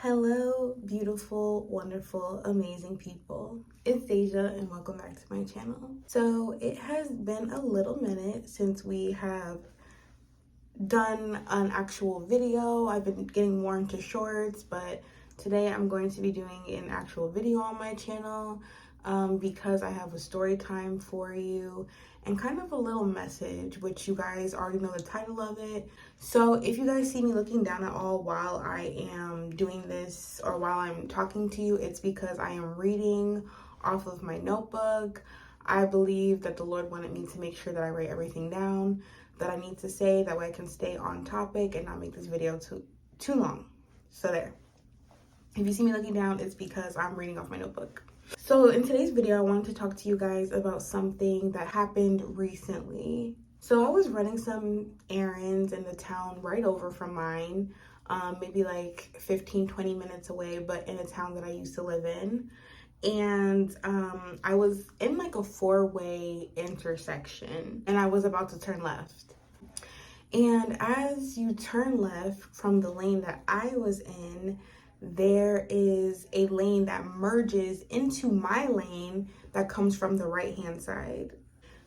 Hello, beautiful, wonderful, amazing people. It's Deja and welcome back to my channel. So it has been a little minute since we have done an actual video. I've been getting more into shorts, but today I'm going to be doing an actual video on my channel because I have a story time for you and kind of a little message, which you guys already know the title of it. So if you guys see me looking down at all while I am doing this or while I'm talking to you, it's because I am reading off of my notebook. I believe that the Lord wanted me to make sure that I write everything down that I need to say, that way I can stay on topic and not make this video too long. So there. If you see me looking down, it's because I'm reading off my notebook. So in today's video, I wanted to talk to you guys about something that happened recently. So I was running some errands in the town right over from mine, maybe like 15-20 minutes away, but in a town that I used to live in. And I was in like a four-way intersection and I was about to turn left. And as you turn left from the lane that I was in, there is a lane that merges into my lane that comes from the right-hand side.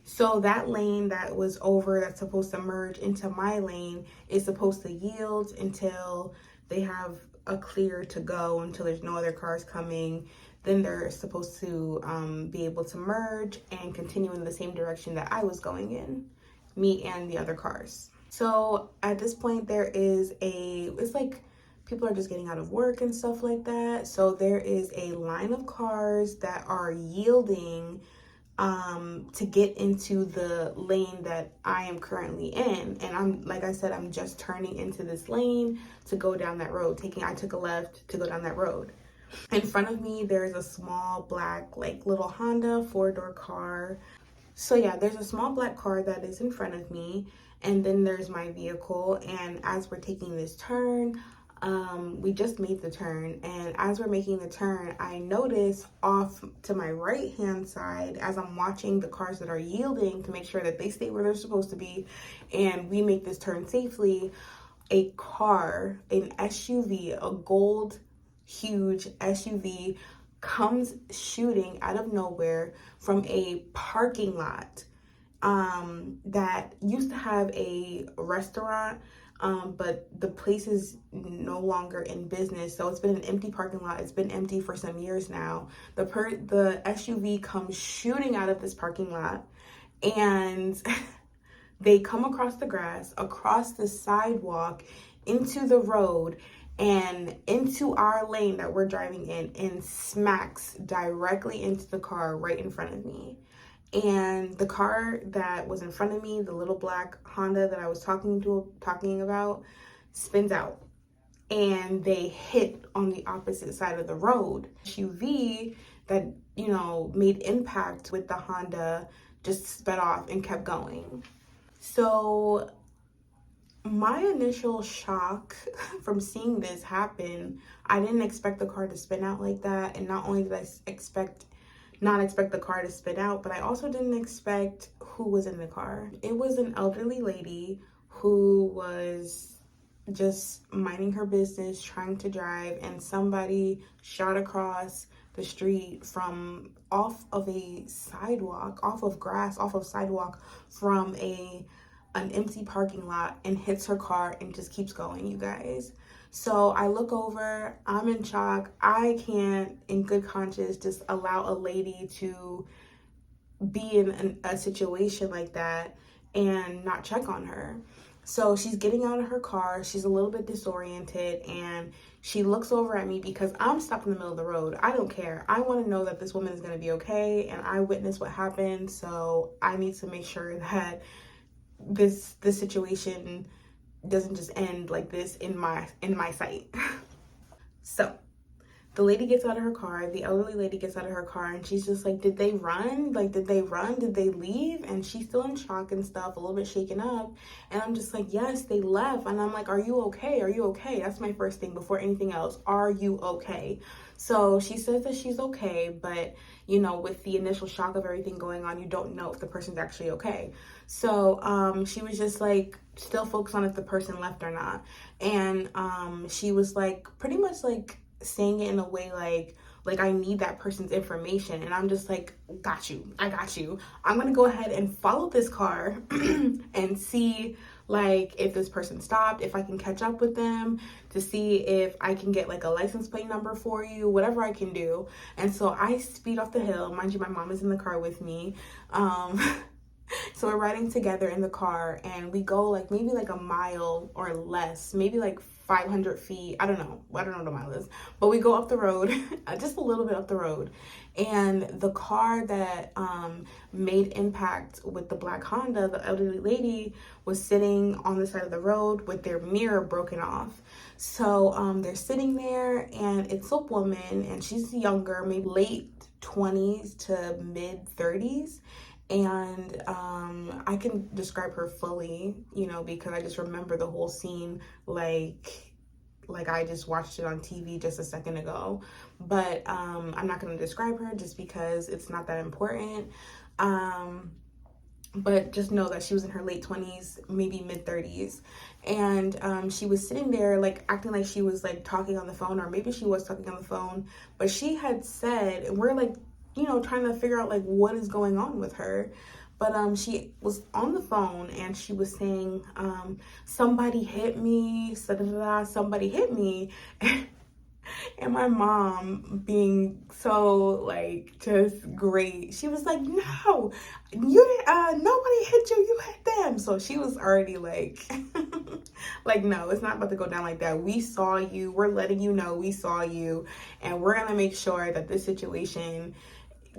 So that lane that was over, that's supposed to merge into my lane, is supposed to yield until they have a clear to go, until there's no other cars coming. Then they're supposed to be able to merge and continue in the same direction that I was going in, me and the other cars. So at this point, it's like people are just getting out of work and stuff like that. So there is a line of cars that are yielding to get into the lane that I am currently in. And like I said, I'm just turning into this lane to go down that road. I took a left to go down that road. In front of me, there's a small black, like little Honda 4-door car. So yeah, there's a small black car that is in front of me. And then there's my vehicle. And as we're taking this turn, we just made the turn, and as we're making the turn, I notice off to my right hand side, as I'm watching the cars that are yielding to make sure that they stay where they're supposed to be and we make this turn safely, a car, an SUV, a gold huge SUV comes shooting out of nowhere from a parking lot that used to have a restaurant, but the place is no longer in business. So it's been an empty parking lot. It's been empty for some years now. The SUV comes shooting out of this parking lot, and they come across the grass, across the sidewalk, into the road, and into our lane that we're driving in, and smacks directly into the car right in front of me. And the car that was in front of me, the little black Honda that I was talking about, spins out, and they hit on the opposite side of the road. SUV that, made impact with the Honda just sped off and kept going. So my initial shock from seeing this happen, I didn't expect the car to spin out like that. And not only did I not expect the car to spin out, but I also didn't expect who was in the car. It was an elderly lady who was just minding her business, trying to drive, and somebody shot across the street from off of a sidewalk, off of grass, off of sidewalk, from an empty parking lot, and hits her car and just keeps going, you guys. So I look over, I'm in shock. I can't, in good conscience, just allow a lady to be in a situation like that and not check on her. So she's getting out of her car. She's a little bit disoriented, and she looks over at me because I'm stuck in the middle of the road. I don't care. I want to know that this woman is going to be okay, and I witnessed what happened. So I need to make sure that this situation doesn't just end like this in my sight. So the lady gets out of her car, the elderly lady gets out of her car, and she's just like, did they run? Like, did they run? Did they leave? And she's still in shock and stuff, a little bit shaken up. And I'm just like, yes, they left. And I'm like, are you okay? Are you okay? That's my first thing before anything else. Are you okay? So she says that she's okay, but with the initial shock of everything going on, you don't know if the person's actually okay. So she was just like still focused on if the person left or not. And she was like pretty much like saying it in a way like I need that person's information. And I'm just like, got you, I got you. I'm gonna go ahead and follow this car and see like if this person stopped, if I can catch up with them, to see if I can get like a license plate number for you, whatever I can do. And so I speed off the hill. Mind you, my mom is in the car with me. So we're riding together in the car, and we go like maybe like a mile or less, maybe like 500 feet. I don't know what the mile is, but we go up the road, just a little bit up the road. And the car that made impact with the black Honda, the elderly lady, was sitting on the side of the road with their mirror broken off. So they're sitting there, and it's a woman, and she's younger, maybe late 20s to mid 30s. And I can describe her fully, you know, because I just remember the whole scene like I just watched it on TV just a second ago. But I'm not going to describe her just because it's not that important. But just know that she was in her late 20s, maybe mid 30s. And she was sitting there like acting like she was like talking on the phone, or maybe she was talking on the phone. But she had said, and we're like, you know, trying to figure out like what is going on with her. But she was on the phone, and she was saying, somebody hit me, somebody hit me. And my mom, being so like just great, she was like, no, you didn't, nobody hit you, you hit them. So she was already like like, no, it's not about to go down like that. We saw you, we're letting you know we saw you, and we're gonna make sure that this situation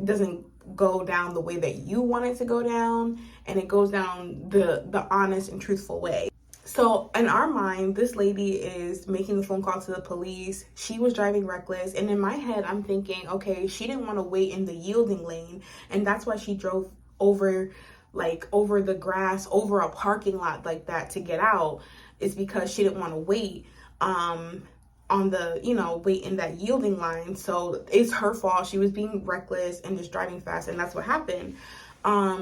doesn't go down the way that you want it to go down, and it goes down the honest and truthful way. So in our mind, this lady is making a phone call to the police. She was driving reckless, and in my head I'm thinking, okay, she didn't want to wait in the yielding lane, and that's why she drove over the grass, over a parking lot like that to get out, is because she didn't want to wait on the, you know, wait in that yielding line. So it's her fault. She was being reckless and just driving fast, and that's what happened.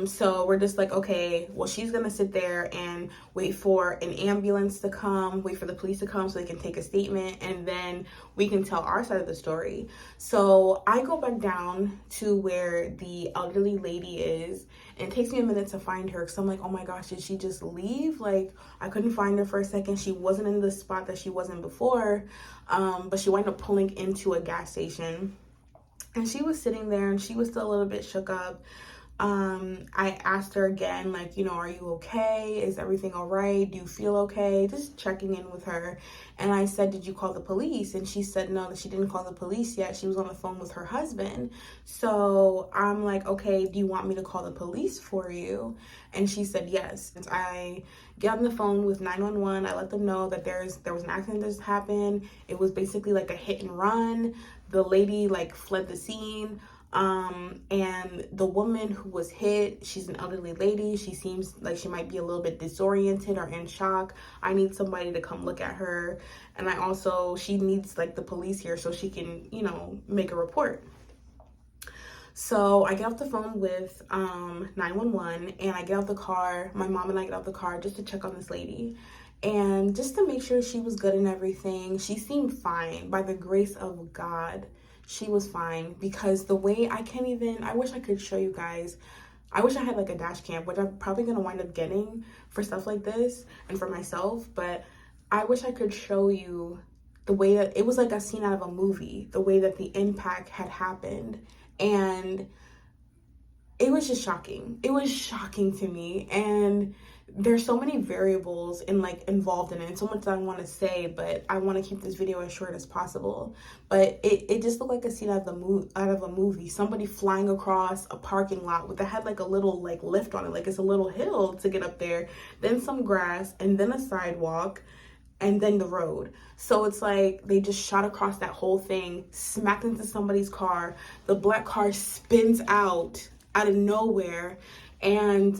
So we're just like, okay, well, she's gonna sit there and wait for an ambulance to come, wait for the police to come so they can take a statement, and then we can tell our side of the story. So I go back down to where the elderly lady is, and it takes me a minute to find her, because I'm like, oh my gosh, did she just leave? Like, I couldn't find her for a second. She wasn't in the spot that she wasn't before, but she wound up pulling into a gas station, and she was sitting there, and she was still a little bit shook up. I asked her again, like, you know, are you okay? Is everything all right? Do you feel okay? Just checking in with her. And I said, did you call the police? And she said no, that she didn't call the police yet. She was on the phone with her husband. So I'm like, okay, do you want me to call the police for you? And she said yes. And I get on the phone with 911. I let them know that there was an accident that just happened. It was basically like a hit and run. The lady like fled the scene. And the woman who was hit, she's an elderly lady. She seems like she might be a little bit disoriented or in shock. I need somebody to come look at her. And she needs like the police here so she can, you know, make a report. So I get off the phone with 911, and I get out the car. My mom and I get out the car just to check on this lady, and just to make sure she was good and everything. She seemed fine. By the grace of God, she was fine, because the way I wish I could show you guys. I wish I had like a dash cam, which I'm probably going to wind up getting for stuff like this and for myself. But I wish I could show you the way that it was like a scene out of a movie, the way that the impact had happened. And it was just shocking. It was shocking to me. And there's so many variables involved in it, and so much that I want to say, but I want to keep this video as short as possible. But it just looked like a scene out of a movie. Somebody flying across a parking lot that had like a little like lift on it, like it's a little hill to get up there, then some grass, and then a sidewalk, and then the road. So it's like they just shot across that whole thing, smacked into somebody's car. The black car spins out of nowhere and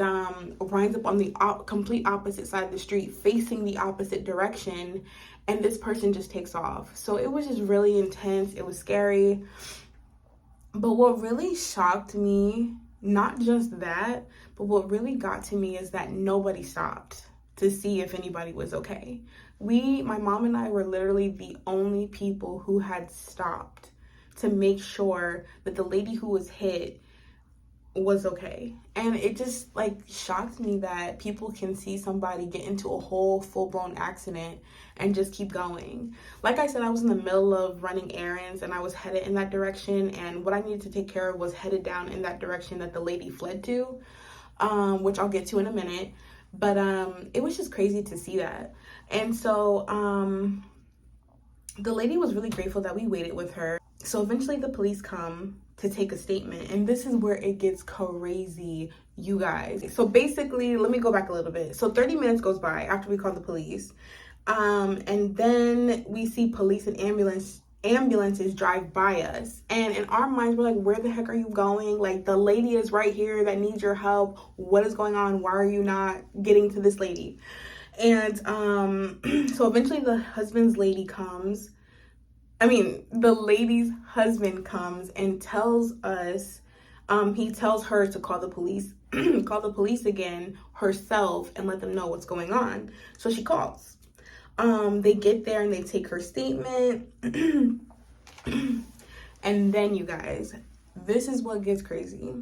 winds up on the complete opposite side of the street, facing the opposite direction, and this person just takes off. So it was just really intense. It was scary. But what really shocked me, not just that, but what really got to me is that nobody stopped. to see if anybody was okay. My mom and I were literally the only people who had stopped to make sure that the lady who was hit was okay. And it just like shocked me that people can see somebody get into a whole full-blown accident and just keep going. Like I said, I was in the middle of running errands and I was headed in that direction, and what I needed to take care of was headed down in that direction that the lady fled to, which I'll get to in a minute. But it was just crazy to see that. And so the lady was really grateful that we waited with her. So eventually the police come to take a statement, and this is where it gets crazy, you guys. So basically, let me go back a little bit. So 30 minutes goes by after we call the police, and then we see police and ambulances drive by us, and in our minds we're like, where the heck are you going? Like, the lady is right here that needs your help. What is going on? Why are you not getting to this lady? And so eventually the lady's husband comes and tells us, he tells her to call the police, call the police again herself and let them know what's going on. So she calls. They get there and they take her statement. And then, you guys, this is what gets crazy.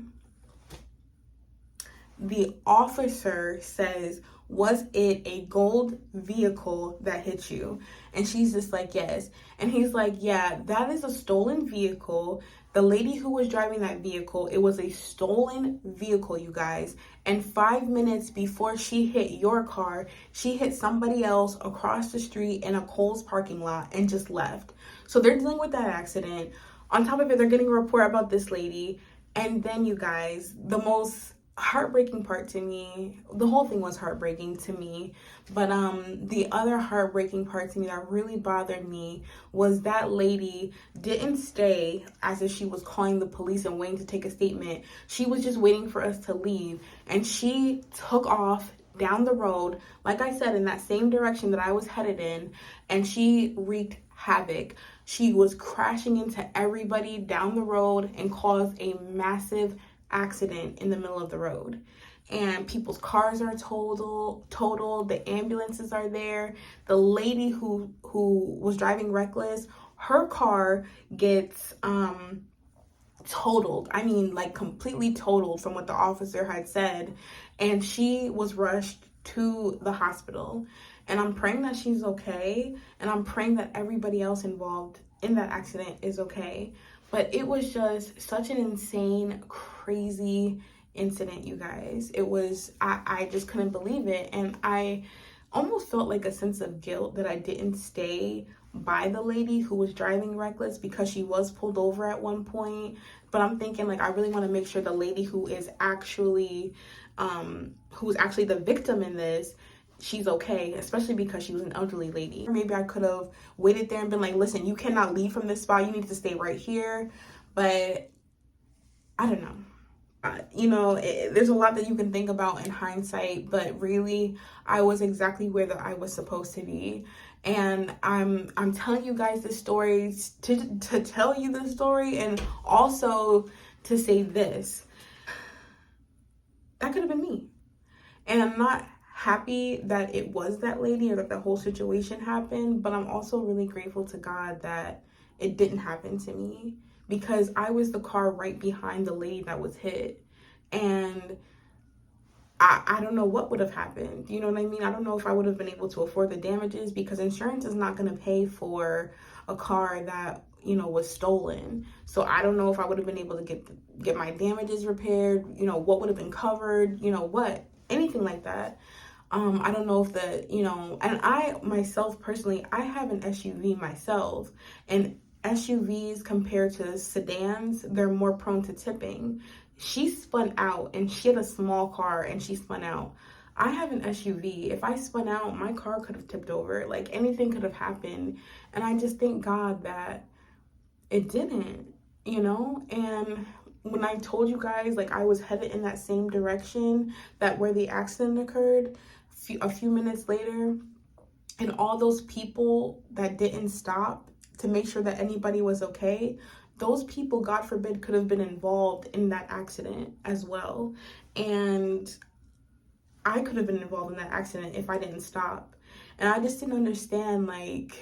The officer says, was it a gold vehicle that hit you? And she's just like, yes. And he's like, yeah, that is a stolen vehicle. The lady who was driving that vehicle, it was a stolen vehicle, you guys. And 5 minutes before she hit your car, she hit somebody else across the street in a Kohl's parking lot and just left. So they're dealing with that accident. On top of it, they're getting a report about this lady. And then, you guys, the most heartbreaking part to me, the whole thing was heartbreaking to me, but the other heartbreaking part to me that really bothered me was that lady didn't stay as if she was calling the police and waiting to take a statement. She was just waiting for us to leave, and she took off down the road, like I said, in that same direction that I was headed in, and she wreaked havoc. She was crashing into everybody down the road and caused a massive accident in the middle of the road. And people's cars are totaled. The ambulances are there. The lady who was driving reckless, her car gets totaled. I mean, like, completely totaled from what the officer had said. And she was rushed to the hospital. And I'm praying that she's okay. And I'm praying that everybody else involved in that accident is okay. But it was just such an insane, crazy incident, you guys. It was, I just couldn't believe it. And I almost felt like a sense of guilt that I didn't stay by the lady who was driving reckless, because she was pulled over at one point. But I'm thinking, like, I really want to make sure the lady who is actually the victim in this, she's okay, especially because she was an elderly lady. Maybe I could have waited there and been like, listen, you cannot leave from this spot. You need to stay right here. But I don't know. There's a lot that you can think about in hindsight, but really, I was exactly where I was supposed to be. And I'm telling you guys this story to tell you the story, and also to say this. That could have been me. And I'm not happy that it was that lady or that the whole situation happened, but I'm also really grateful to God that it didn't happen to me, because I was the car right behind the lady that was hit. And I don't know what would have happened. You know what I mean? I don't know if I would have been able to afford the damages, because insurance is not going to pay for a car that, was stolen. So I don't know if I would have been able to get my damages repaired, what would have been covered, anything like that. I don't know if and I myself personally, I have an SUV myself, and SUVs compared to sedans, they're more prone to tipping. She spun out, and she had a small car and she spun out. I have an SUV. If I spun out, my car could have tipped over. Like, anything could have happened. And I just thank God that it didn't, and when I told you guys, like, I was headed in that same direction that where the accident occurred a few minutes later, and all those people that didn't stop to make sure that anybody was okay, those people, God forbid, could have been involved in that accident as well. And I could have been involved in that accident if I didn't stop. And I just didn't understand, like,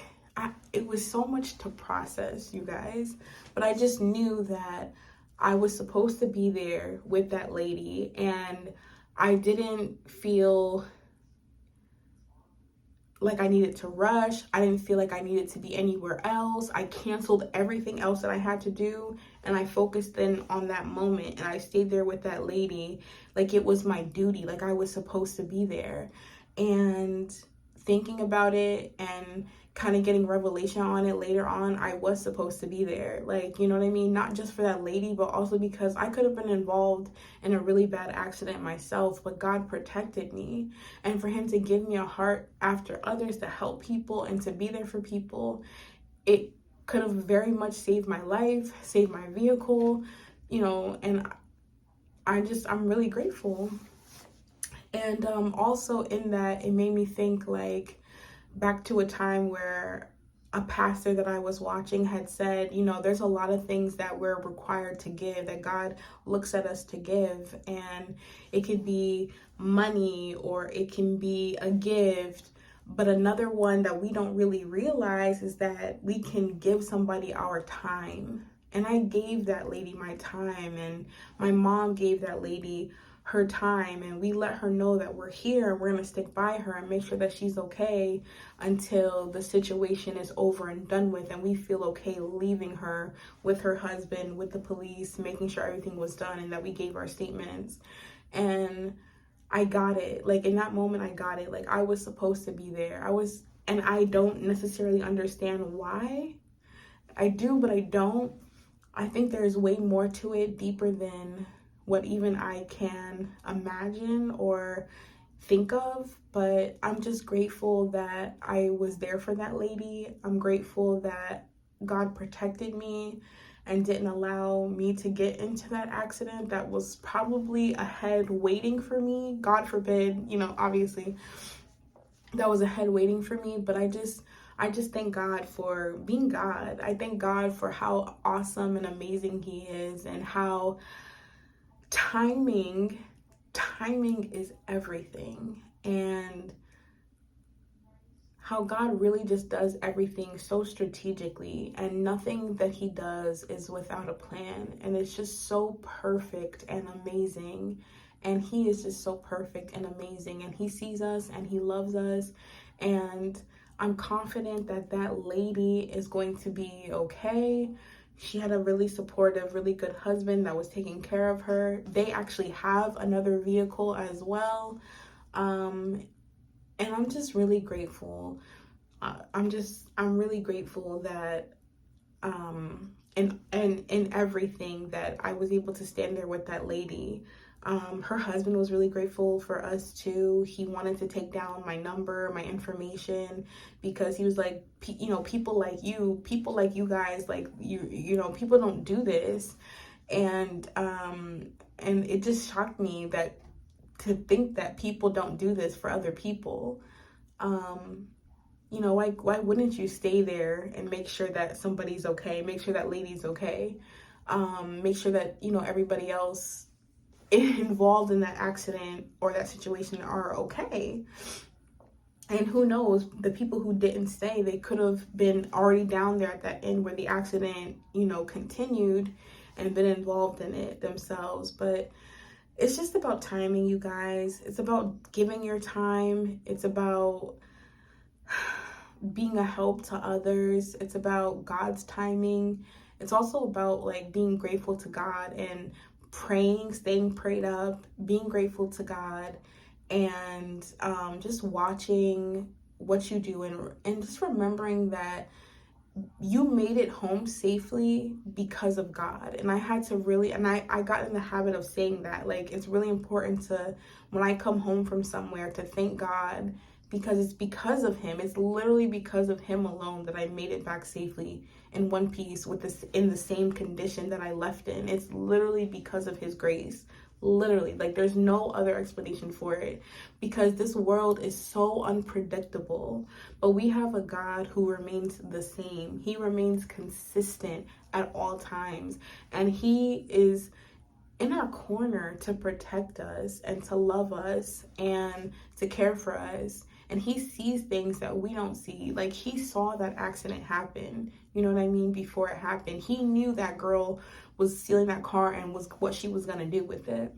it was so much to process, you guys. But I just knew that I was supposed to be there with that lady, and I didn't feel like I needed to rush. I didn't feel like I needed to be anywhere else. I canceled everything else that I had to do, and I focused in on that moment, and I stayed there with that lady like it was my duty, like I was supposed to be there. And thinking about it and kind of getting revelation on it later on, I was supposed to be there. Like, you know what I mean? Not just for that lady, but also because I could have been involved in a really bad accident myself, but God protected me. And for him to give me a heart after others to help people and to be there for people, it could have very much saved my life, saved my vehicle, you know, and I'm really grateful. And also in that, it made me think, like, back to a time where a pastor that I was watching had said, you know, there's a lot of things that we're required to give, that God looks at us to give. And it could be money or it can be a gift. But another one that we don't really realize is that we can give somebody our time. And I gave that lady my time, and my mom gave that lady her time, and we let her know that we're here and we're going to stick by her and make sure that she's okay until the situation is over and done with, and we feel okay leaving her with her husband, with the police, making sure everything was done and that we gave our statements. And I got it. Like, in that moment, I got it. Like, I was supposed to be there. And I don't necessarily understand why. I do, but I don't. I think there's way more to it, deeper than what even I can imagine or think of. But I'm just grateful that I was there for that lady. I'm grateful that God protected me and didn't allow me to get into that accident that was probably ahead waiting for me. God forbid, you know, obviously that was ahead waiting for me. But I just thank God for being God. I thank God for how awesome and amazing he is, and how timing is everything, and how God really just does everything so strategically, and nothing that he does is without a plan, and it's just so perfect and amazing. And he is just so perfect and amazing, and he sees us and he loves us. And I'm confident that that lady is going to be okay. She had a really supportive, really good husband that was taking care of her. They actually have another vehicle as well. And I'm just really grateful. I'm really grateful that in everything, that I was able to stand there with that lady. Her husband was really grateful for us too. He wanted to take down my number, my information, because he was like, you know, people like you guys, like you know, people don't do this. And it just shocked me that to think that people don't do this for other people. You know, like, why wouldn't you stay there and make sure that somebody's okay, make sure that lady's okay, make sure that, you know, everybody else involved in that accident or that situation are okay. And who knows, the people who didn't stay, they could have been already down there at that end where the accident, you know, continued, and been involved in it themselves. But it's just about timing, you guys. It's about giving your time. It's about being a help to others. It's about God's timing. It's also about, like, being grateful to God and praying, staying prayed up, being grateful to God, and just watching what you do, and just remembering that you made it home safely because of God. And I had to really, and I got in the habit of saying that, like, it's really important to, when I come home from somewhere, to thank God, because it's because of him. It's literally because of him alone that I made it back safely in one piece, with this, in the same condition that I left in. It's literally because of his grace. Literally, like, there's no other explanation for it, because this world is so unpredictable. But we have a God who remains the same. He remains consistent at all times, and he is in our corner to protect us and to love us and to care for us. And he sees things that we don't see. Like, he saw that accident happen, you know what I mean, before it happened. He knew that girl was stealing that car and was what she was gonna do with it.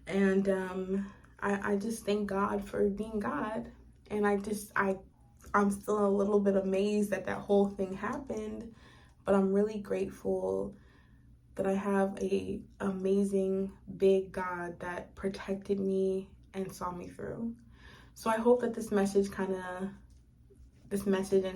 And I just thank God for being God. And I'm still a little bit amazed that whole thing happened, but I'm really grateful that I have a amazing big God that protected me and saw me through. So I hope that this message and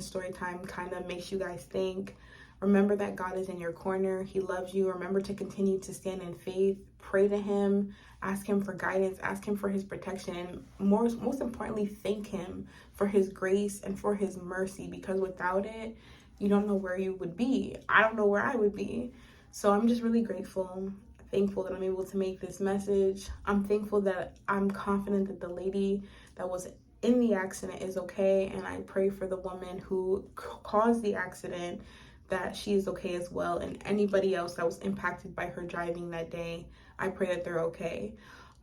story time kind of makes you guys think. Remember that God is in your corner. He loves you. Remember to continue to stand in faith. Pray to him. Ask him for guidance. Ask him for his protection. And most importantly, thank him for his grace and for his mercy, because without it, you don't know where you would be. I don't know where I would be. So I'm just really grateful, thankful that I'm able to make this message. I'm thankful that I'm confident that the lady that was in the accident is okay. And I pray for the woman who caused the accident, that she is okay as well. And anybody else that was impacted by her driving that day, I pray that they're okay.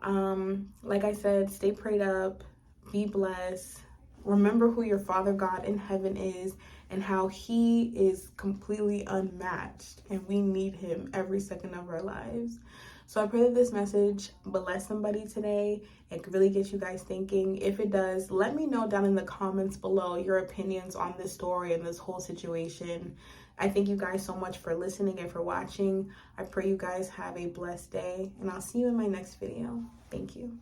Like I said, stay prayed up, be blessed. Remember who your Father God in heaven is and how he is completely unmatched, and we need him every second of our lives. So I pray that this message bless somebody today. It really gets you guys thinking. If it does, let me know down in the comments below your opinions on this story and this whole situation. I thank you guys so much for listening and for watching. I pray you guys have a blessed day, and I'll see you in my next video. Thank you.